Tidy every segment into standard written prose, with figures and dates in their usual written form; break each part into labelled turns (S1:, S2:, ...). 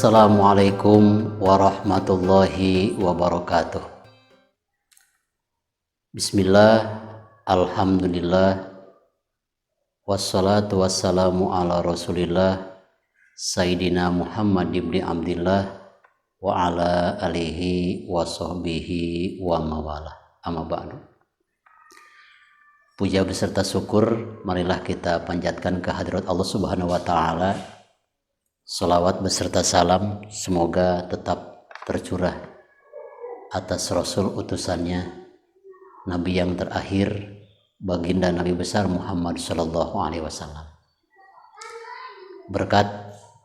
S1: Assalamualaikum warahmatullahi wabarakatuh. Bismillah, alhamdulillah, wassalatu wassalamu ala rasulillah Sayyidina Muhammad ibn Abdillah wa ala alihi wa sahbihi wa mawalah. Amma ba'du. Puja beserta syukur marilah kita panjatkan kehadirat Allah Subhanahu wa taala. Salawat beserta salam semoga tetap tercurah atas Rasul utusannya, Nabi yang terakhir, baginda Nabi besar Muhammad Sallallahu Alaihi Wasallam. Berkat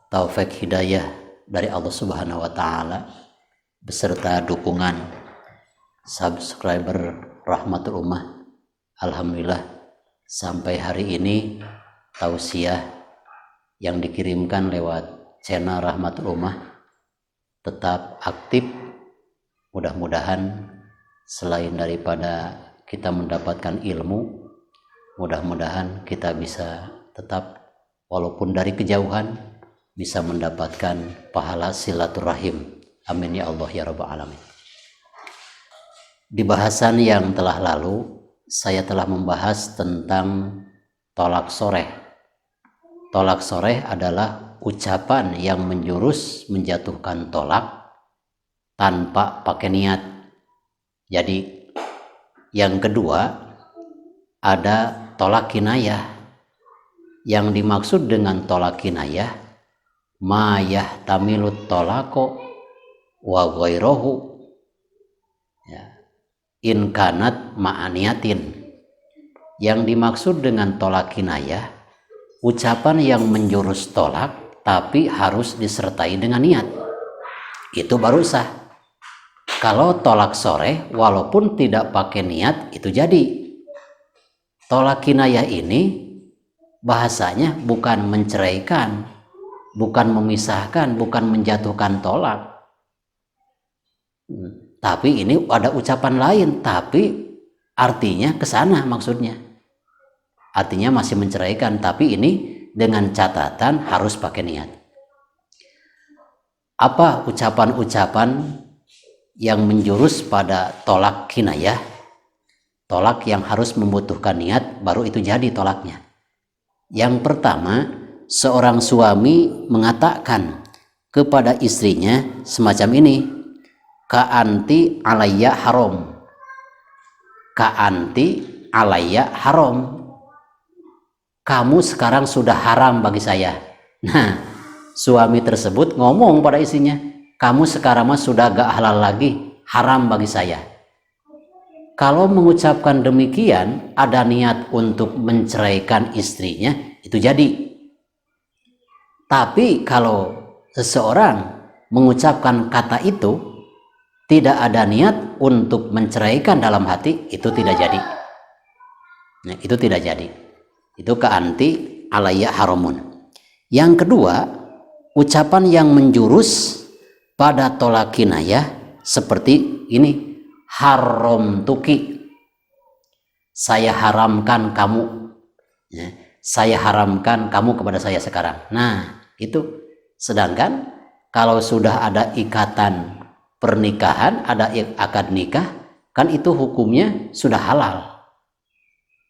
S1: taufik hidayah dari Allah Subhanahu Wa Taala beserta dukungan subscriber Rahmatul Ummah, alhamdulillah sampai hari ini tausiah yang dikirimkan lewat channel Rahmatul Ummah tetap aktif. Mudah-mudahan selain daripada kita mendapatkan ilmu, mudah-mudahan kita bisa tetap walaupun dari kejauhan bisa mendapatkan pahala silaturahim. Amin ya Allah ya Rabbal Alamin. Di bahasan yang telah lalu saya telah membahas tentang tolak soreh. Tolak soreh adalah ucapan yang menjurus menjatuhkan tolak tanpa pakai niat. Jadi yang kedua ada tolak kinayah. Yang dimaksud dengan tolak kinayah ma yahtamilut tolako wa ghairahu ya, in kanat ma'aniyatin. Yang dimaksud dengan tolak kinayah ucapan yang menjurus tolak tapi harus disertai dengan niat, itu baru sah. Kalau tolak soreh walaupun tidak pakai niat itu jadi. Tolak kinayah ini bahasanya bukan menceraikan, bukan memisahkan, bukan menjatuhkan tolak, tapi ini ada ucapan lain tapi artinya kesana maksudnya. Artinya masih menceraikan, tapi ini dengan catatan harus pakai niat. Apa ucapan-ucapan yang menjurus pada tolak kinayah? Tolak yang harus membutuhkan niat, baru itu jadi tolaknya. Yang pertama, seorang suami mengatakan kepada istrinya semacam ini, ka'anti alayya haram. Ka'anti alayya haram. Kamu sekarang sudah haram bagi saya. Nah, suami tersebut ngomong pada istrinya, kamu sekarang mah sudah gak halal lagi, haram bagi saya. Kalau mengucapkan demikian, ada niat untuk menceraikan istrinya, itu jadi. Tapi kalau seseorang mengucapkan kata itu, tidak ada niat untuk menceraikan dalam hati, itu tidak jadi. Nah, itu tidak jadi. Itu ka'anti alayya haramun. Yang kedua, ucapan yang menjurus pada tolak kinayah seperti ini, haram tuki, saya haramkan kamu ya, saya haramkan kamu kepada saya sekarang. Nah itu, sedangkan kalau sudah ada ikatan pernikahan, ada akad nikah, kan itu hukumnya sudah halal.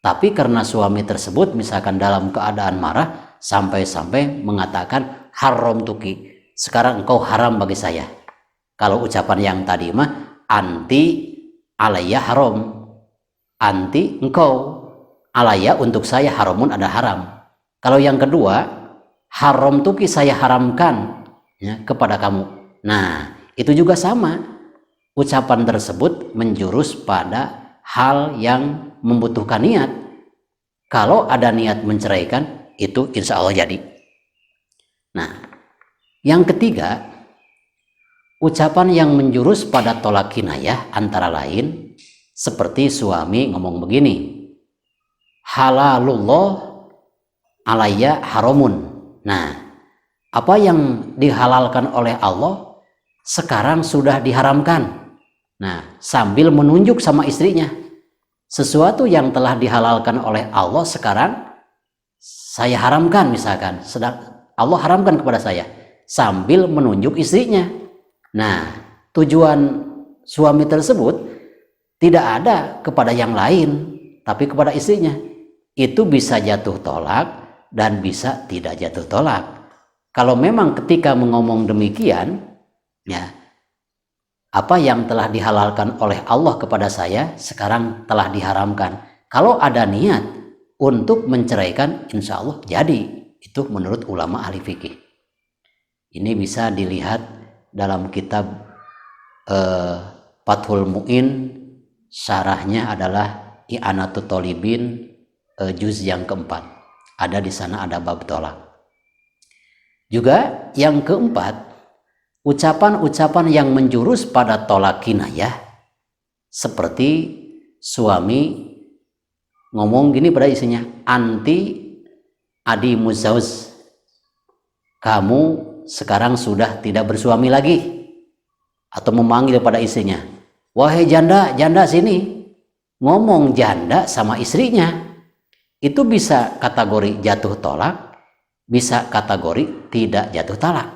S1: Tapi karena suami tersebut misalkan dalam keadaan marah sampai-sampai mengatakan haram tuki, sekarang engkau haram bagi saya. Kalau ucapan yang tadi mah anti alayya haram, anti engkau, alayya untuk saya haramun ada haram. Kalau yang kedua haram tuki, saya haramkan ya, kepada kamu. Nah itu juga sama, ucapan tersebut menjurus pada hal yang membutuhkan niat. Kalau ada niat menceraikan, itu insya Allah jadi. Nah, yang ketiga, ucapan yang menjurus pada tolak kinayah antara lain seperti suami ngomong begini, halalullah alayya haramun. Nah, apa yang dihalalkan oleh Allah sekarang sudah diharamkan. Nah, sambil menunjuk sama istrinya, sesuatu yang telah dihalalkan oleh Allah sekarang saya haramkan, misalkan sedang Allah haramkan kepada saya, sambil menunjuk istrinya. Nah, tujuan suami tersebut tidak ada kepada yang lain, tapi kepada istrinya. Itu bisa jatuh tolak dan bisa tidak jatuh tolak. Kalau memang ketika mengomong demikian, ya, apa yang telah dihalalkan oleh Allah kepada saya sekarang telah diharamkan. Kalau ada niat untuk menceraikan, insya Allah jadi. Itu menurut ulama ahli fikih. Ini bisa dilihat dalam kitab Fathul Mu'in, syarahnya adalah I'anatul Thalibin, juz yang keempat. Ada di sana ada bab tolak. Juga yang keempat, ucapan-ucapan yang menjurus pada tolak kinayah, seperti suami ngomong gini pada istrinya, anti adi muzauz, kamu sekarang sudah tidak bersuami lagi. Atau memanggil pada istrinya, wahai janda, janda sini. Ngomong janda sama istrinya, itu bisa kategori jatuh tolak, bisa kategori tidak jatuh talak.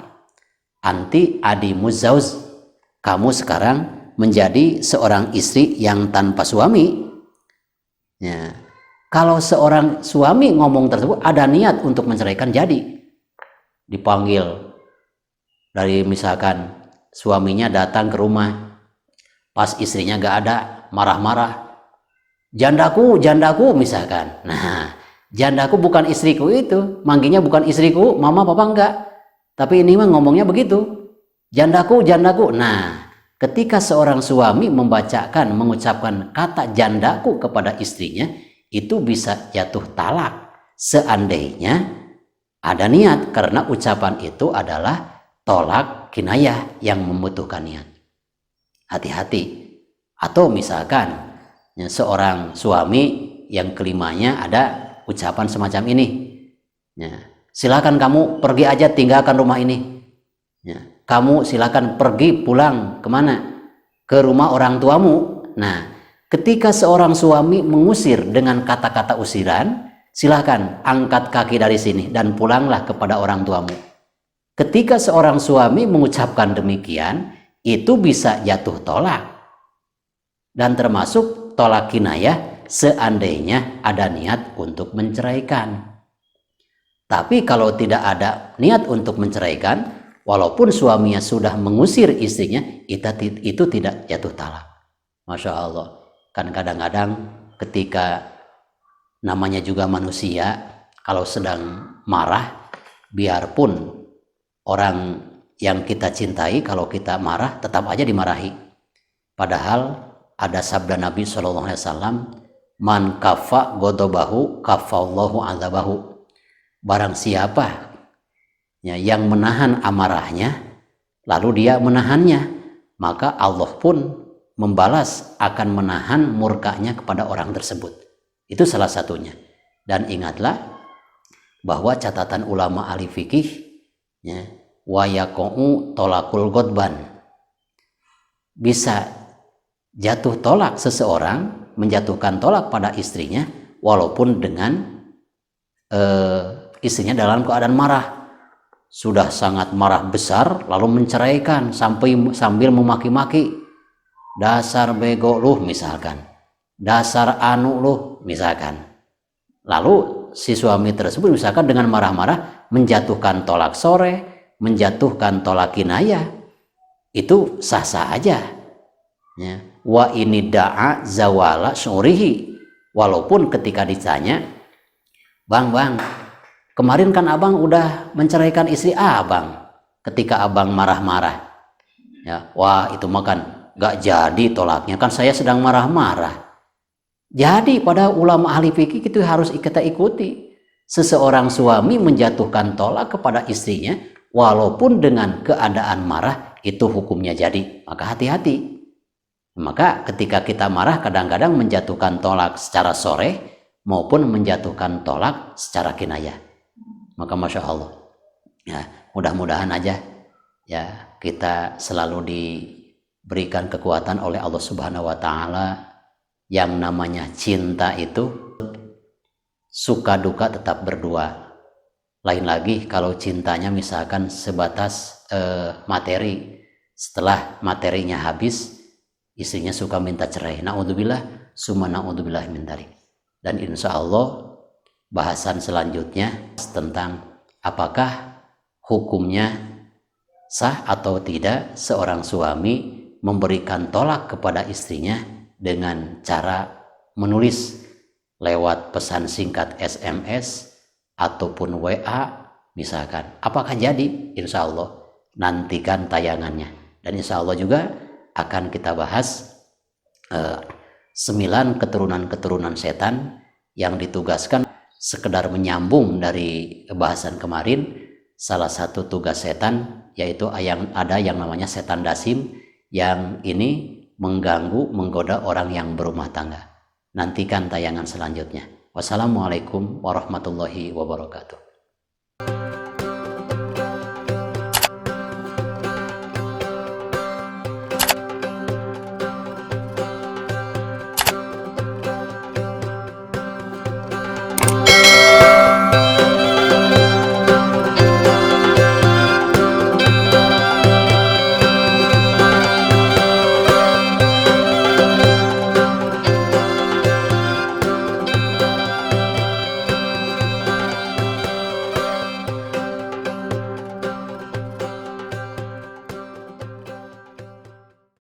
S1: Anti adi muzauz, kamu sekarang menjadi seorang istri yang tanpa suami. Ya. Kalau seorang suami ngomong tersebut ada niat untuk menceraikan, jadi dipanggil dari misalkan suaminya datang ke rumah, pas istrinya gak ada, marah-marah, jandaku, jandaku misalkan. Nah, jandaku bukan istriku itu, manggilnya bukan istriku, mama papa enggak, tapi ini mah ngomongnya begitu, jandaku, jandaku. Nah, ketika seorang suami mengucapkan kata jandaku kepada istrinya, itu bisa jatuh talak seandainya ada niat, karena ucapan itu adalah tolak kinayah yang membutuhkan niat. Hati-hati. Atau misalkan seorang suami yang kelimanya ada ucapan semacam ini, ya, silakan kamu pergi aja, tinggalkan rumah ini, ya, kamu silakan pergi pulang kemana, ke rumah orang tuamu. Nah, ketika seorang suami mengusir dengan kata-kata usiran, silakan angkat kaki dari sini dan pulanglah kepada orang tuamu. Ketika seorang suami mengucapkan demikian, itu bisa jatuh tolak dan termasuk tolak kinayah seandainya ada niat untuk menceraikan. Tapi kalau tidak ada niat untuk menceraikan, walaupun suaminya sudah mengusir istrinya, itu tidak jatuh talak. Masya Allah. Kan kadang-kadang ketika namanya juga manusia, kalau sedang marah, biarpun orang yang kita cintai, kalau kita marah tetap aja dimarahi. Padahal ada sabda Nabi SAW, man kafa godobahu kafallahu azabahu. Barang siapa ya, yang menahan amarahnya lalu dia menahannya, maka Allah pun membalas akan menahan murkanya kepada orang tersebut. Itu salah satunya. Dan ingatlah bahwa catatan ulama ahli fikih, ya, wa yaqa'u tolakul godban, bisa jatuh tolak seseorang, menjatuhkan tolak pada istrinya walaupun dengan istrinya dalam keadaan marah, sudah sangat marah besar lalu menceraikan sambil memaki-maki, dasar bego lu misalkan, dasar anu lu misalkan. Lalu si suami tersebut misalkan dengan marah-marah menjatuhkan tolak sore, menjatuhkan tolak kinayah, itu sah-sah aja, ya. Wa ini da'a zawala syurihi, walaupun ketika ditanya, bang, kemarin kan abang udah menceraikan istri abang, ketika abang marah-marah, ya, wah itu makan gak jadi tolaknya, kan saya sedang marah-marah. Jadi pada ulama ahli fikih itu harus kita ikuti. Seseorang suami menjatuhkan tolak kepada istrinya walaupun dengan keadaan marah, itu hukumnya jadi. Maka hati-hati. Maka ketika kita marah kadang-kadang menjatuhkan tolak secara sore maupun menjatuhkan tolak secara kinayah. Maka Masya Allah, ya, mudah-mudahan aja ya kita selalu diberikan kekuatan oleh Allah Subhanahu wa Ta'ala. Yang namanya cinta itu suka duka tetap berdua. Lain lagi kalau cintanya misalkan sebatas materi, setelah materinya habis istrinya suka minta cerai. Na'udzubillah, summa na'udzubillah min dzalik. Dan insya Allah bahasan selanjutnya tentang apakah hukumnya sah atau tidak seorang suami memberikan tolak kepada istrinya dengan cara menulis lewat pesan singkat SMS ataupun WA misalkan. Apakah jadi? Insya Allah nantikan tayangannya, dan insya Allah juga akan kita bahas 9 keturunan-keturunan setan yang ditugaskan sekedar menyambung dari bahasan kemarin. Salah satu tugas setan yaitu ada yang namanya setan dasim, yang ini mengganggu, menggoda orang yang berumah tangga. Nantikan tayangan selanjutnya. Wassalamualaikum warahmatullahi wabarakatuh.